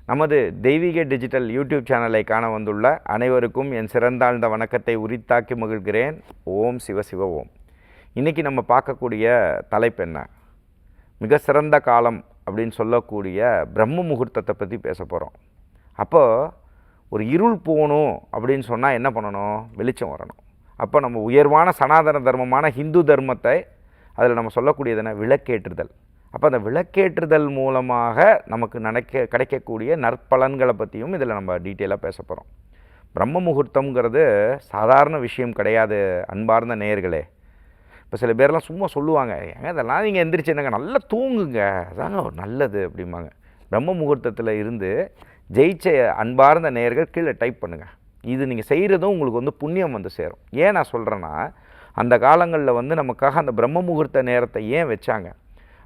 நமது தெய்வீக digital YouTube சேனலை காண வந்துள்ள அனைவருக்கும் என் சிறந்தாழ்ந்த வணக்கத்தை உரித்தாக்கி மகிழ்கிறேன். ஓம் சிவசிவ ஓம். இன்றைக்கி நம்ம பார்க்கக்கூடிய தலைப்பு என்ன? மிக சிறந்த காலம் அப்படின்னு சொல்லக்கூடிய பிரம்ம முகூர்த்தத்தை பற்றி பேச போகிறோம். அப்போது ஒரு இருள் போகணும் அப்படின்னு சொன்னால் என்ன பண்ணணும்? வெளிச்சம் வரணும். அப்போ நம்ம உயர்வான சனாதன தர்மமான ஹிந்து தர்மத்தை அதில் நம்ம சொல்லக்கூடியது என்ன? விளக்கேற்றுதல். அப்போ அந்த விளக்கேற்றுதல் மூலமாக நமக்கு கிடைக்கக்கூடிய நற்பலன்களை பற்றியும் இதில் நம்ம டீட்டெயிலாக பேச போகிறோம். பிரம்ம முகூர்த்தங்கிறது சாதாரண விஷயம் கிடையாது அன்பார்ந்த நேயர்களே. இப்போ சில பேர்லாம் சும்மா சொல்லுவாங்க, ஏங்க இதெல்லாம் நீங்கள் எந்திரிச்சு என்னங்க நல்லா தூங்குங்க, அதாங்க நல்லது அப்படிம்பாங்க. பிரம்ம முகூர்த்தத்தில் இருந்து ஜெயிச்ச அன்பார்ந்த நேயர்கள் கீழே டைப் பண்ணுங்கள். இது நீங்கள் செய்கிறதும் உங்களுக்கு வந்து புண்ணியம் வந்து சேரும். ஏன் நான் சொல்கிறேன்னா, அந்த காலங்களில் நமக்காக அந்த பிரம்ம முகூர்த்த நேரத்தை ஏன் வச்சாங்க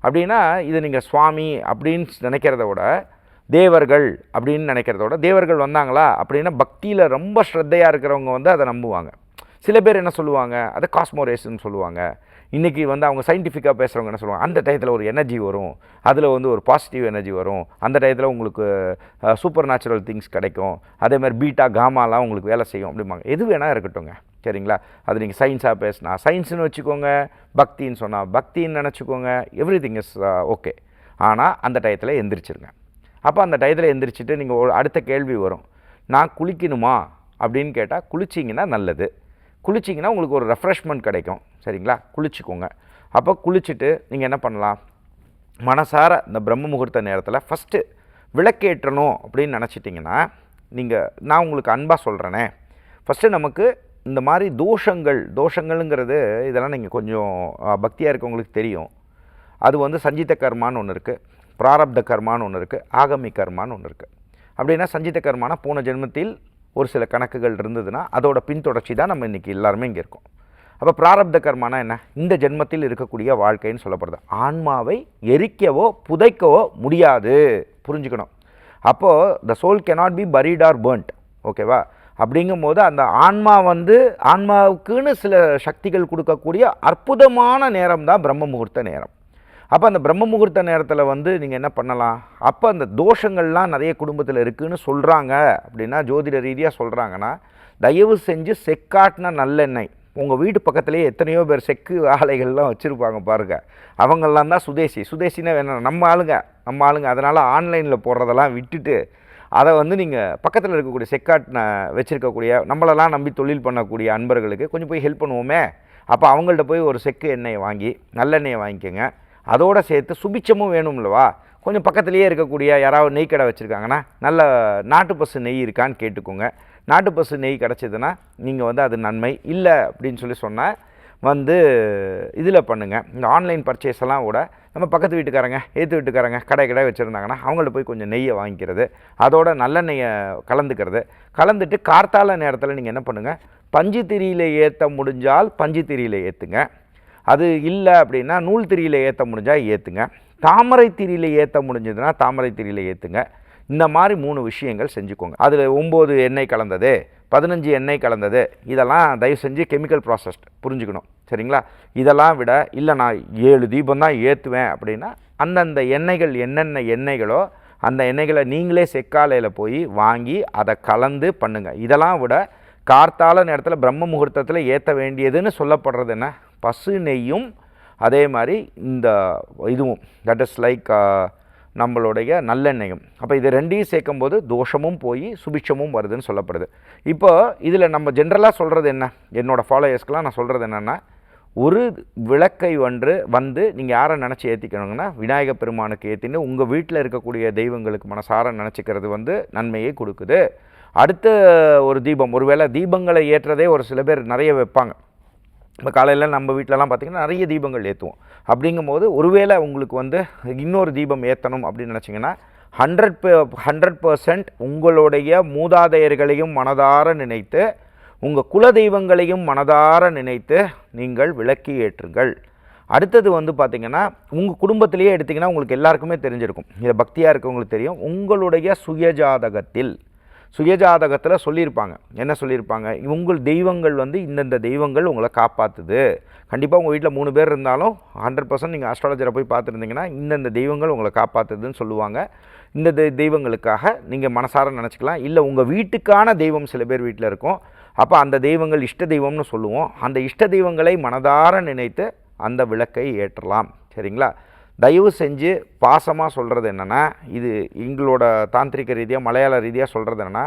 அப்படின்னா, இது நீங்கள் சுவாமி அப்படின்னு நினைக்கிறத விட தேவர்கள் அப்படின்னு நினைக்கிறத விட, தேவர்கள் வந்தாங்களா அப்படின்னா பக்தியில் ரொம்ப ஸ்ரத்தையாக இருக்கிறவங்க அதை நம்புவாங்க. சில பேர் என்ன சொல்லுவாங்க, அதை காஸ்மோரேஸ்ன்னு சொல்லுவாங்க. இன்றைக்கி அவங்க சயின்டிஃபிக்காக பேசுகிறவங்க என்ன சொல்லுவாங்க, அந்த டயத்தில் ஒரு எனர்ஜி வரும், அதில் ஒரு பாசிட்டிவ் எனர்ஜி வரும், அந்த டயத்தில் உங்களுக்கு சூப்பர் நேச்சுரல் திங்ஸ் கிடைக்கும், அதேமாதிரி பீட்டா காமாலாம் உங்களுக்கு வேலை செய்யும் அப்படிம்பாங்க. எது வேணால் இருக்கட்டுங்க, சரிங்களா? அது நீங்கள் சயின்ஸாக பேசினா சயின்ஸுன்னு வச்சுக்கோங்க, பக்தின்னு சொன்னால் பக்தின்னு நினச்சிக்கோங்க, எவ்ரி திங் இஸ் ஓகே. ஆனால் அந்த டயத்தில் எந்திரிச்சிருங்க. அப்போ அந்த டயத்தில் எந்திரிச்சிட்டு நீங்கள் அடுத்த கேள்வி வரும், நான் குளிக்கணுமா அப்படின்னு கேட்டால், குளிச்சிங்கன்னா நல்லது. குளிச்சிங்கன்னா உங்களுக்கு ஒரு ரெஃப்ரெஷ்மெண்ட் கிடைக்கும், சரிங்களா? குளிச்சுக்கோங்க. அப்போ குளிச்சுட்டு நீங்கள் என்ன பண்ணலாம், மனசார இந்த பிரம்ம முகூர்த்த நேரத்தில் ஃபஸ்ட்டு விளக்கேற்றணும் அப்படின்னு நினச்சிட்டிங்கன்னா, நான் உங்களுக்கு அன்பாக சொல்கிறேனே, ஃபஸ்ட்டு நமக்கு இந்த மாதிரி தோஷங்கள்ங்கிறது இதெல்லாம் நீங்கள் கொஞ்சம் பக்தியாக இருக்கவங்களுக்கு தெரியும். அது சஞ்சித கர்மான்னு ஒன்று இருக்குது, பிராரப்த கர்மான்னு ஒன்று இருக்குது, ஆகமி கர்மான்னு ஒன்று இருக்குது. அப்படின்னா சஞ்சித கர்மானா போன ஜென்மத்தில் ஒரு சில கணக்குகள் இருந்ததுன்னா அதோட பின்தொடர்ச்சி தான் நம்ம இன்றைக்கி எல்லாருமே இங்கே இருக்கோம். அப்போ பிராரப்த கர்மானா என்ன? இந்த ஜென்மத்தில் இருக்கக்கூடிய வாழ்க்கைன்னு சொல்லப்படுது. ஆன்மாவை எரிக்கவோ புதைக்கவோ முடியாது, புரிஞ்சுக்கணும். அப்போது the soul cannot be buried or burnt, ஓகேவா? அப்படிங்கும் போது அந்த ஆன்மா ஆன்மாவுக்குன்னு சில சக்திகள் கொடுக்கக்கூடிய அற்புதமான நேரம் தான் பிரம்ம முகூர்த்த நேரம். அப்போ அந்த பிரம்ம முகூர்த்த நேரத்தில் நீங்கள் என்ன பண்ணலாம், அப்போ அந்த தோஷங்கள்லாம் நிறைய குடும்பத்தில் இருக்குதுன்னு சொல்கிறாங்க அப்படின்னா, ஜோதிட ரீதியாக சொல்கிறாங்கன்னா, தயவு செஞ்சு செக்காட்டின நல்லெண்ணெய், உங்கள் வீட்டு பக்கத்துலேயே எத்தனையோ பேர் செக்கு ஆலைகள்லாம் வச்சுருப்பாங்க பாருங்கள், அவங்கெல்லாம் தான் சுதேசினா வேணும் நம்ம ஆளுங்க. அதனால் ஆன்லைனில் போடுறதெல்லாம் விட்டுட்டு அதை நீங்கள் பக்கத்தில் இருக்கக்கூடிய செக்காட்டின வச்சுருக்கக்கூடிய நம்மளெல்லாம் நம்பி தொழில் பண்ணக்கூடிய அன்பர்களுக்கு கொஞ்சம் போய் ஹெல்ப் பண்ணுவோமே. அப்போ அவங்கள்ட்ட போய் ஒரு செக்கு எண்ணெயை வாங்கி நல்லெண்ணெயை வாங்கிக்கோங்க. அதோடு சேர்த்து சுபிச்சமும் வேணும்லவா, கொஞ்சம் பக்கத்துலேயே இருக்கக்கூடிய யாராவது நெய் கடை வச்சுருக்காங்கன்னா நல்ல நாட்டு பசு நெய் இருக்கான்னு கேட்டுக்கோங்க. நாட்டு பசு நெய் கிடச்சிதுன்னா நீங்கள் அது நன்மை இல்லை அப்படின்னு சொன்னால் இதில் பண்ணுங்கள். இந்த ஆன்லைன் பர்ச்சேஸ் எல்லாம் கூட நம்ம பக்கத்து வீட்டுக்காரங்க ஏற்று வீட்டுக்காரங்க கடை வச்சுருந்தாங்கன்னா அவங்கள்ட்ட போய் கொஞ்சம் நெய்யை வாங்கிக்கிறது, அதோட நல்லெண்ணெயை கலந்துட்டு கார்த்தால நேரத்தில் நீங்கள் என்ன பண்ணுங்கள், பஞ்சு திரியில் ஏற்ற முடிஞ்சால் பஞ்சு திரியில் ஏற்றுங்க. அது இல்லை அப்படின்னா நூல் திரியில் ஏற்ற முடிஞ்சால் ஏற்றுங்க. தாமரை திரியில் ஏற்ற முடிஞ்சதுன்னா தாமரை திரியில் ஏற்றுங்க. இந்த மாதிரி 3 விஷயங்கள் செஞ்சுக்கோங்க. அதில் 9 எண்ணெய் கலந்தது, 15 எண்ணெய் கலந்தது, இதெல்லாம் தயவு செஞ்சு கெமிக்கல் ப்ராசஸ்ட், புரிஞ்சுக்கணும், சரிங்களா? இதெல்லாம் விட இல்லை நான் 7 தீபம் தான் ஏற்றுவேன் அப்படின்னா, அந்தந்த எண்ணெய்கள் என்னென்ன எண்ணெய்களோ அந்த எண்ணெய்களை நீங்களே செக்காலையில் போய் வாங்கி அதை கலந்து பண்ணுங்கள். இதெல்லாம் விட கார்த்தால நேரத்தில் பிரம்ம முகூர்த்தத்தில் ஏற்ற வேண்டியதுன்னு சொல்லப்படுறது என்ன? பசு நெய்யும் அதே மாதிரி இந்த இதுவும், தட் இஸ் லைக் நம்மளுடைய நல்லெண்ணெயும். அப்போ இது ரெண்டையும் சேர்க்கும்போது தோஷமும் போய் சுபிட்சமும் வருதுன்னு சொல்லப்படுது. இப்போ இதில் நம்ம ஜென்ரலாக சொல்கிறது என்ன, என்னோடய ஃபாலோயர்ஸ்க்கெலாம் நான் சொல்கிறது என்னென்னா, ஒரு விளக்கை நீங்கள் யாரை நினச்சி ஏற்றிக்கணுங்கன்னா, விநாயக பெருமானுக்கு ஏற்றின்னு உங்கள் வீட்டில் இருக்கக்கூடிய தெய்வங்களுக்கு மனசார நினச்சிக்கிறது நன்மையை கொடுக்குது. அடுத்த ஒரு தீபம், ஒருவேளை தீபங்களை ஏற்றதே ஒரு சில பேர் நிறைய வைப்பாங்க. இப்போ காலையில் நம்ம வீட்டிலலாம் பார்த்திங்கன்னா நிறைய தீபங்கள் ஏற்றுவோம். அப்படிங்கும்போது ஒருவேளை உங்களுக்கு இன்னொரு தீபம் ஏற்றணும் அப்படின்னு நினச்சிங்கன்னா 100% உங்களுடைய மூதாதையர்களையும் மனதார நினைத்து, உங்கள் குல தெய்வங்களையும் மனதார நினைத்து நீங்கள் விளக்கி ஏற்றுங்கள். அடுத்தது பார்த்திங்கன்னா, உங்கள் குடும்பத்திலேயே எடுத்திங்கன்னா உங்களுக்கு எல்லாருக்குமே தெரிஞ்சிருக்கும், இதை பக்தியாக இருக்கவங்களுக்கு தெரியும், உங்களுடைய சுயஜாதகத்தில் சுயஜாதகத்தில் சொல்லியிருப்பாங்க. என்ன சொல்லியிருப்பாங்க, உங்கள் தெய்வங்கள் வந்து இந்தந்த தெய்வங்கள் உங்களை காப்பாற்றுது. கண்டிப்பாக உங்கள் வீட்டில் 3 பேர் இருந்தாலும் 100% நீங்கள் அஸ்ட்ராலஜரை போய் பார்த்துருந்தீங்கன்னா இந்தந்த தெய்வங்கள் உங்களை காப்பாற்றுதுன்னு சொல்லுவாங்க. இந்த தெய்வங்களுக்காக நீங்கள் மனசார நினச்சிக்கலாம். இல்லை உங்கள் வீட்டுக்கான தெய்வம் சில பேர் வீட்டில் இருக்கும். அப்போ அந்த தெய்வங்கள் இஷ்ட தெய்வம்னு சொல்லுவோம். அந்த இஷ்ட தெய்வங்களை மனதார நினைத்து அந்த விளக்கை ஏற்றலாம். சரிங்களா? தயவு செஞ்சு பாசமாக சொல்கிறது என்னென்னா, இது எங்களோட தாந்திரிக ரீதியாக மலையாள ரீதியாக சொல்கிறது என்னென்னா,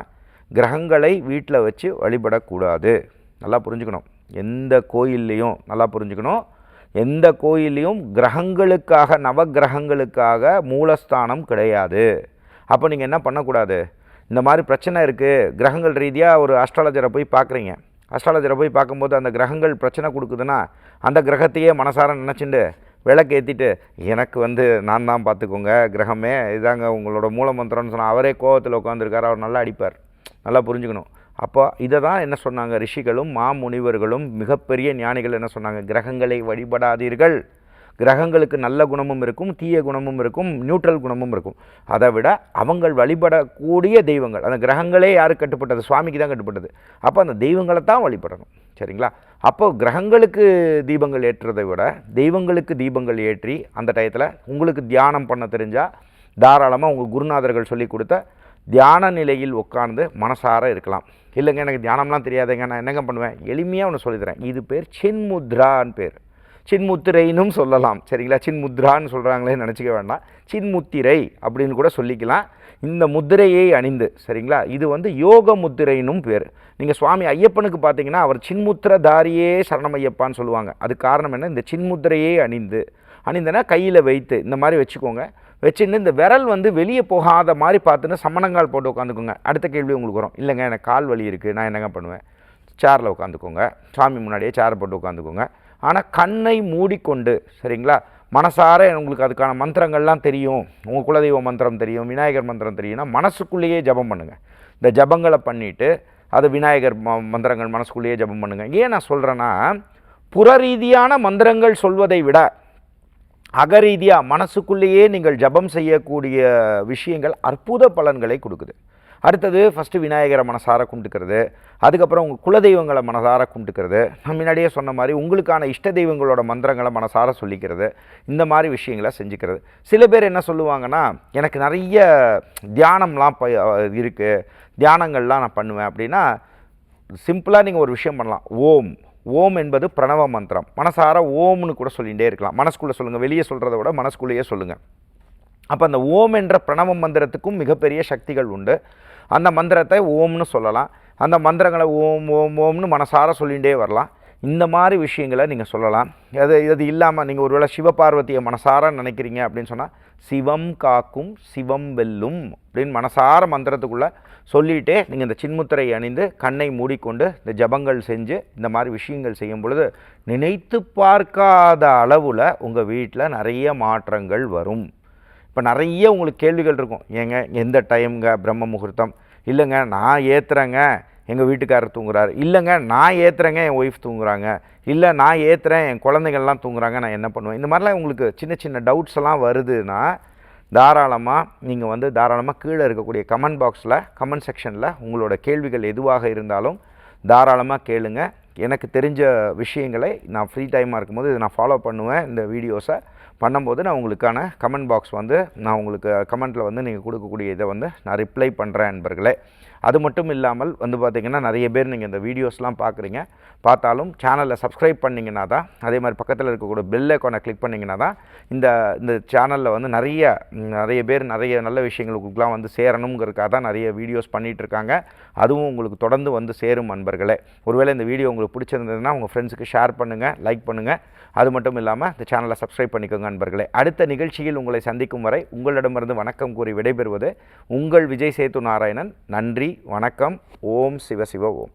கிரகங்களை வீட்டில் வச்சு வழிபடக்கூடாது. நல்லா புரிஞ்சுக்கணும். எந்த கோயில்லையும் நல்லா புரிஞ்சுக்கணும், எந்த கோயில்லையும் கிரகங்களுக்காக நவகிரகங்களுக்காக மூலஸ்தானம் கிடையாது. அப்போ நீங்கள் என்ன பண்ணக்கூடாது, இந்த மாதிரி பிரச்சனை இருக்குது, கிரகங்கள் ரீதியாக ஒரு அஸ்ட்ராலஜரை போய் பார்க்குறீங்க. அஸ்ட்ராலஜரை போய் பார்க்கும்போது அந்த கிரகங்கள் பிரச்சனை கொடுக்குதுன்னா அந்த கிரகத்தையே மனசார நினச்சிண்டு விளக்கு ஏற்றிட்டு எனக்கு வந்து நான் தான் பார்த்துக்கோங்க கிரகமே இதாங்க உங்களோட மூல மந்திரம்னு சொன்னால் அவரே கோவத்தில் உட்காந்துருக்கார், அவர் நல்லா அடிப்பார். நல்லா புரிஞ்சுக்கணும். அப்போ இதை தான் என்ன சொன்னாங்க ரிஷிகளும் மாமுனிவர்களும் மிகப்பெரிய ஞானிகள் என்ன சொன்னாங்க, கிரகங்களை வழிபடாதீர்கள். கிரகங்களுக்கு நல்ல குணமும் இருக்கும், தீய குணமும் இருக்கும், நியூட்ரல் குணமும் இருக்கும். அதை விட அவங்கள் வழிபடக்கூடிய தெய்வங்கள், அந்த கிரகங்களே யாருக்கு கட்டுப்பட்டது, சுவாமிக்கு தான் கட்டுப்பட்டது. அப்போ அந்த தெய்வங்களை தான் வழிபடணும். சரிங்களா? அப்போ கிரகங்களுக்கு தீபங்கள் ஏற்றுறதை விட தெய்வங்களுக்கு தீபங்கள் ஏற்றி அந்த டயத்தில் உங்களுக்கு தியானம் பண்ண தெரிஞ்சால் தாராளமாக உங்கள் குருநாதர்கள் சொல்லி கொடுத்த தியான நிலையில் உட்கார்ந்து மனசார இருக்கலாம். இல்லைங்க எனக்கு தியானம்லாம் தெரியாதுங்க, நான் என்னங்க பண்ணுவேன், எளிமையாக ஒன்று சொல்லித்தரேன். இது பேர் சின்முத்ரான்னு பேர். சின்முத்திரைன்னு சொல்லலாம். சரிங்களா? சின்முத்ரான்னு சொல்கிறாங்களே நினச்சிக்க வேண்டாம், சின்முத்திரை அப்படின்னு கூட சொல்லிக்கலாம். இந்த முத்திரையை அணிந்து, சரிங்களா, இது வந்து யோக முத்திரைன்னும் பேர். நீங்கள் சுவாமி ஐயப்பனுக்கு பார்த்தீங்கன்னா அவர் சின்முத்திரதாரியே சரணம் ஐயப்பான்னு சொல்லுவாங்க. அது காரணம் என்ன, இந்த சின்முத்திரையே அணிந்தனா கையில் வைத்து இந்த மாதிரி வச்சுக்கோங்க. வச்சுன்னு இந்த விரல் வந்து வெளியே போகாத மாதிரி பார்த்துன்னு சமணங்கால் போட்டு உட்காந்துக்கோங்க. அடுத்த கேள்வி உங்களுக்கு வரும், இல்லைங்க எனக்கு கால் வலி இருக்குது, நான் என்னங்க பண்ணுவேன், சேரில் உட்காந்துக்கோங்க. சாமி முன்னாடியே சேரை போட்டு உட்காந்துக்கோங்க. ஆனால் கண்ணை மூடிக்கொண்டு, சரிங்களா, மனசார உங்களுக்கு அதுக்கான மந்திரங்கள்லாம் தெரியும், உங்கள் குலதெய்வ மந்திரம் தெரியும், விநாயகர் மந்திரம் தெரியும்னா மனசுக்குள்ளேயே ஜபம் பண்ணுங்கள். இந்த ஜபங்களை பண்ணிவிட்டு அது விநாயகர் மந்திரங்கள் மனசுக்குள்ளேயே ஜபம் பண்ணுங்கள். ஏன் நான் சொல்கிறேன்னா, புறரீதியான மந்திரங்கள் சொல்வதை விட அகரீதியாக மனசுக்குள்ளேயே நீங்கள் ஜபம் செய்யக்கூடிய விஷயங்கள் அற்புத பலன்களை கொடுக்குது. அடுத்தது ஃபஸ்ட்டு விநாயகரை மனசார கும்பிட்டுக்கிறது, அதுக்கப்புறம் உங்கள் குலதெய்வங்களை மனசார கும்பிட்டுக்கிறது, நான் முன்னாடியே சொன்ன மாதிரி உங்களுக்கான இஷ்ட தெய்வங்களோட மந்திரங்களை மனசார சொல்லிக்கிறது, இந்த மாதிரி விஷயங்களை செஞ்சுக்கிறது. சில பேர் என்ன சொல்லுவாங்கன்னா, எனக்கு நிறைய தியானம்லாம் இருக்குது, தியானங்கள்லாம் நான் பண்ணுவேன் அப்படின்னா, சிம்பிளாக நீங்கள் ஒரு விஷயம் பண்ணலாம். ஓம் என்பது பிரணவ மந்திரம். மனசார ஓம்னு கூட சொல்லிகிட்டே இருக்கலாம். மனசுக்குள்ளே சொல்லுங்கள், வெளியே சொல்கிறத விட மனசுக்குள்ளேயே சொல்லுங்கள். அப்போ அந்த ஓம் என்ற பிரணவ மந்திரத்துக்கும் மிகப்பெரிய சக்திகள் உண்டு. அந்த மந்திரத்தை ஓம்னு சொல்லலாம். அந்த மந்திரங்களை ஓம் ஓம் ஓம்னு மனசார சொல்லிகிட்டே வரலாம். இந்த மாதிரி விஷயங்களை நீங்கள் சொல்லலாம். இது இல்லாமல் நீங்கள் ஒருவேளை சிவபார்வதியை மனசார நினைக்கிறீங்க அப்படின்னு சொன்னால், சிவம் காக்கும் சிவம் வெல்லும் அப்படின்னு மனசார மந்திரத்துக்குள்ளே சொல்லிகிட்டே நீங்கள் இந்த சின்முத்திரை அணிந்து கண்ணை மூடிக்கொண்டு இந்த ஜபங்கள் செஞ்சு இந்த மாதிரி விஷயங்கள் செய்யும் பொழுது நினைத்து பார்க்காத அளவில் உங்கள் வீட்டில் நிறைய மாற்றங்கள் வரும். இப்போ நிறைய உங்களுக்கு கேள்விகள் இருக்கும், ஏங்க எந்த டைமுங்க பிரம்ம முகூர்த்தம், இல்லைங்க நான் ஏற்றுறேங்க எங்கள் வீட்டுக்காரர் தூங்குறாரு, இல்லைங்க நான் ஏற்றுறேங்க என் ஒய்ஃப் தூங்குறாங்க, இல்லை நான் ஏற்றுறேன் என் குழந்தைகள்லாம் தூங்குறாங்க, நான் என்ன பண்ணுவேன், இந்த மாதிரிலாம் உங்களுக்கு சின்ன சின்ன டவுட்ஸ் எல்லாம் வருதுன்னா தாராளமாக நீங்கள் வந்து தாராளமாக கீழே இருக்கக்கூடிய கமெண்ட் பாக்ஸில் கமெண்ட் செக்ஷனில் உங்களோட கேள்விகள் எதுவாக இருந்தாலும் தாராளமாக கேளுங்க. எனக்கு தெரிஞ்ச விஷயங்களை நான் ஃப்ரீ டைமாக இருக்கும்போது இதை நான் ஃபாலோ பண்ணுவேன். இந்த வீடியோஸை பண்ணும்போது நான் உங்களுக்கான கமெண்ட் பாக்ஸ் வந்து நான் உங்களுக்கு கமெண்ட்டில் வந்து நீங்கள் கொடுக்கக்கூடிய இதை வந்து நான் ரிப்ளை பண்ணுறேன் நண்பர்களே. அது மட்டும் இல்லாமல் வந்து பார்த்திங்கன்னா நிறைய பேர் நீங்கள் இந்த வீடியோஸ்லாம் பார்க்குறீங்க, பார்த்தாலும் சேனலை சப்ஸ்கிரைப் பண்ணிங்கன்னா தான், அதே மாதிரி பக்கத்தில் இருக்கக்கூடிய பெல் ஐக்கானை கிளிக் பண்ணிங்கன்னா தான் இந்த சேனலில் வந்து நிறைய பேர் நிறைய நல்ல விஷயங்கள் உங்களுக்குலாம் வந்து சேரணுங்கிறதுக்காக தான் நிறைய வீடியோஸ் பண்ணிகிட்ருக்காங்க. அதுவும் உங்களுக்கு தொடர்ந்து வந்து சேரும் நண்பர்களே. ஒருவேளை இந்த வீடியோ உங்களுக்கு பிடிச்சிருந்ததுன்னா உங்கள் ஃப்ரெண்ட்ஸுக்கு ஷேர் பண்ணுங்கள், லைக் பண்ணுங்கள். அது மட்டும் இல்லாமல் இந்த சேனலை சப்ஸ்கிரைப் பண்ணிக்கோங்க நண்பர்களே. அடுத்த நிகழ்ச்சியில் உங்களை சந்திக்கும் வரை உங்களிடமிருந்து வணக்கம் கூறி விடைபெறுவது உங்கள் விஜய் சேத்து நாராயணன். நன்றி, வணக்கம். ஓம் சிவ சிவ ஓம்.